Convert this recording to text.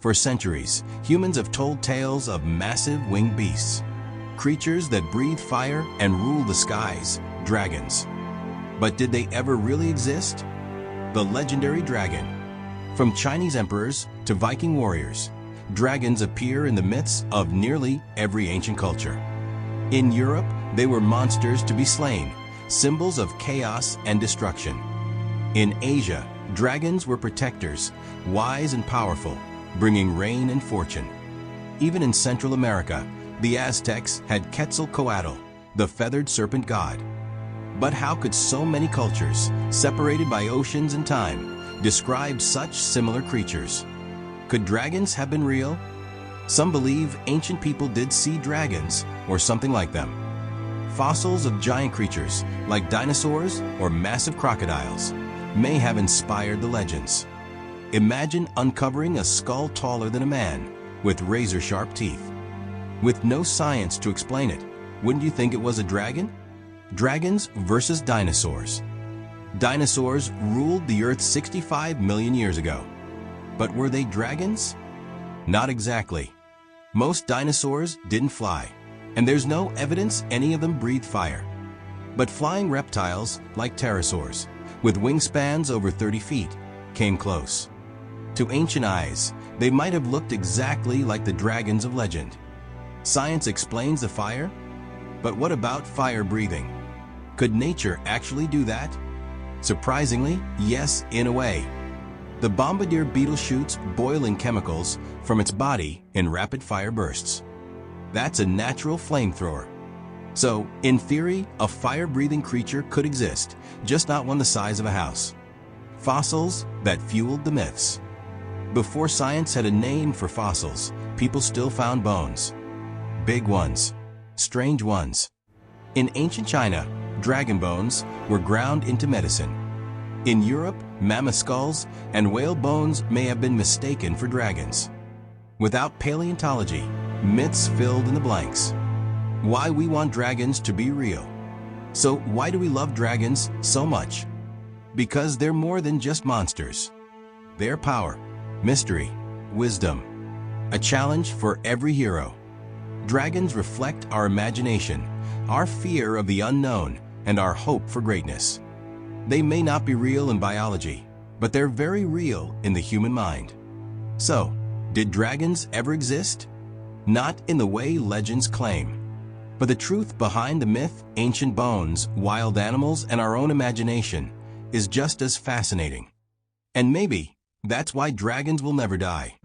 For centuries, humans have told tales of massive winged beasts, creatures that breathe fire and rule the skies, dragons. But did they ever really exist? The legendary dragon. From Chinese emperors to Viking warriors, dragons appear in the myths of nearly every ancient culture. In Europe, they were monsters to be slain, symbols of chaos and destruction. In Asia, dragons were protectors, wise and powerful, bringing rain and fortune. Even in Central America, the Aztecs had Quetzalcoatl, the feathered serpent god. But how could so many cultures, separated by oceans and time, describe such similar creatures? Could dragons have been real? Some believe ancient people did see dragons or something like them. Fossils of giant creatures, like dinosaurs or massive crocodiles, may have inspired the legends. Imagine uncovering a skull taller than a man, with razor-sharp teeth. With no science to explain it, wouldn't you think it was a dragon? Dragons versus dinosaurs. Dinosaurs ruled the Earth 65 million years ago. But were they dragons? Not exactly. Most dinosaurs didn't fly, and there's no evidence any of them breathed fire. But flying reptiles, like pterosaurs, with wingspans over 30 feet, came close. To ancient eyes, they might have looked exactly like the dragons of legend. Science explains the fire, but what about fire breathing? Could nature actually do that? Surprisingly, yes, in a way. The bombardier beetle shoots boiling chemicals from its body in rapid-fire bursts. That's a natural flamethrower. So, in theory, a fire-breathing creature could exist, just not one the size of a house. Fossils that fueled the myths. Before science had a name for fossils, people still found bones. Big ones, strange ones. In ancient China, dragon bones were ground into medicine. In Europe, mammoth skulls and whale bones may have been mistaken for dragons. Without paleontology, myths filled in the blanks. Why we want dragons to be real. So why do we love dragons so much? Because they're more than just monsters. They're power, mystery, wisdom. A challenge for every hero. Dragons reflect our imagination, our fear of the unknown, and our hope for greatness. They may not be real in biology, but they're very real in the human mind. So, did dragons ever exist? Not in the way legends claim. But the truth behind the myth, ancient bones, wild animals, and our own imagination is just as fascinating. And maybe that's why dragons will never die.